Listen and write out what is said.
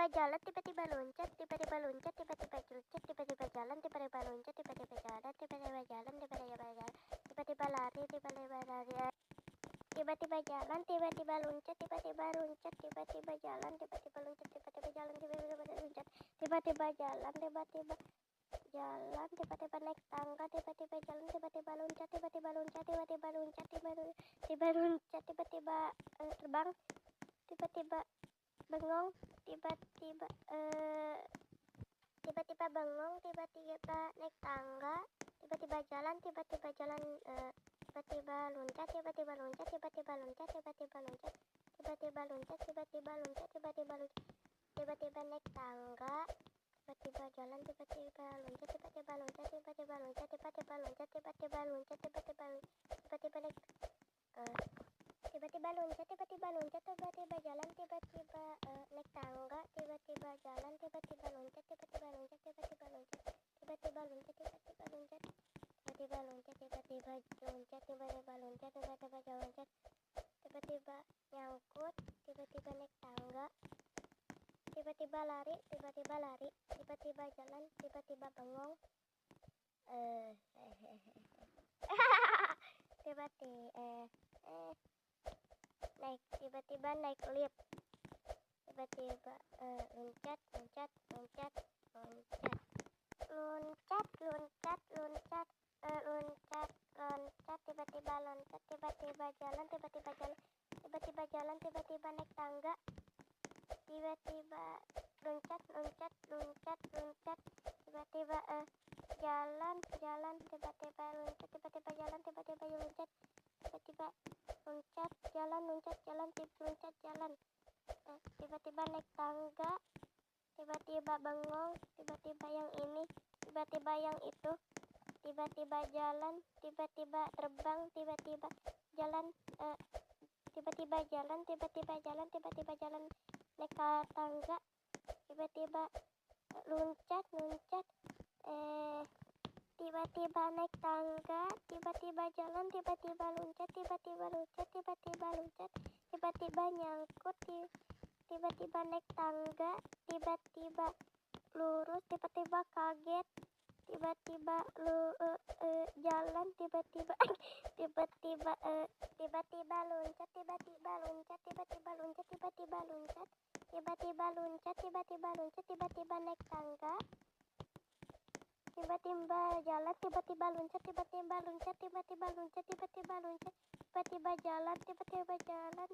tiba-tiba jalan, tiba-tiba loncat, tiba-tiba loncat, tiba-tiba loncat, tiba-tiba jalan, tiba-tiba loncat, tiba-tiba jalan, tiba-tiba jalan, tiba-tiba jalan, tiba-tiba lari, tiba-tiba lari, tiba-tiba jalan, tiba-tiba loncat, tiba-tiba loncat, tiba-tiba jalan, tiba-tiba loncat, tiba-tiba jalan, tiba-tiba loncat, tiba-tiba jalan, tiba-tiba jalan, tiba-tiba naik tangga, tiba-tiba jalan, tiba-tiba loncat, tiba-tiba loncat, tiba-tiba loncat, tiba-tiba loncat, tiba-tiba terbang, tiba-tiba bengong, tiba-tiba tiba-tiba bengong, tiba-tiba naik tangga, tiba-tiba jalan, tiba-tiba jalan, tiba-tiba loncat, tiba-tiba loncat, tiba-tiba loncat, tiba-tiba loncat, tiba-tiba loncat, tiba-tiba loncat, tiba-tiba loncat, tiba-tiba naik tangga, tiba-tiba jalan, tiba-tiba loncat, tiba-tiba loncat, tiba-tiba loncat, tiba-tiba loncat, tiba-tiba loncat, tiba-tiba tiba-tiba naik tiba-tiba loncat, tiba-tiba loncat, tiba-tiba jalan, tiba-tiba naik tangga, tiba-tiba jalan, tiba-tiba loncat, tiba-tiba loncat, tiba-tiba loncat, tiba-tiba loncat, tiba-tiba loncat, tiba-tiba loncat, tiba-tiba loncat, tiba-tiba loncat, tiba-tiba loncat, tiba-tiba nyangkut, tiba-tiba naik tangga, tiba-tiba lari, tiba-tiba lari, tiba-tiba jalan, tiba-tiba bengong, tiba-tiba naik lift, tiba-tiba loncat, loncat, loncat, loncat, loncat, loncat, loncat, loncat, loncat, tiba-tiba loncat, tiba-tiba jalan, tiba-tiba jalan, tiba-tiba jalan, tiba-tiba naik tangga, tiba-tiba loncat, loncat, loncat, loncat, tiba-tiba jalan, jalan, tiba-tiba loncat, tiba-tiba jalan, tiba-tiba loncat, tiba-tiba loncat, jalan, loncat, jalan, loncat, jalan, tiba-tiba naik tangga, tiba-tiba bengong, tiba-tiba yang ini, tiba-tiba yang itu, tiba-tiba jalan, tiba-tiba terbang, tiba-tiba jalan, tiba-tiba jalan, tiba-tiba jalan, tiba-tiba jalan naik tangga, tiba-tiba loncat, loncat, tiba-tiba naik tangga, tiba-tiba jalan, tiba-tiba loncat, tiba-tiba loncat, tiba-tiba loncat, tiba-tiba nyangkut, tiba-tiba naik tangga, tiba-tiba lurus, tiba-tiba kaget, tiba-tiba jalan, tiba-tiba tiba-tiba tiba-tiba loncat, tiba-tiba loncat, tiba-tiba loncat, tiba-tiba loncat, tiba-tiba loncat, tiba-tiba loncat, tiba-tiba naik tangga, tiba-tiba jalan, tiba-tiba loncat, tiba-tiba loncat, tiba-tiba loncat, tiba-tiba loncat, tiba-tiba jalan, tiba-tiba jalan,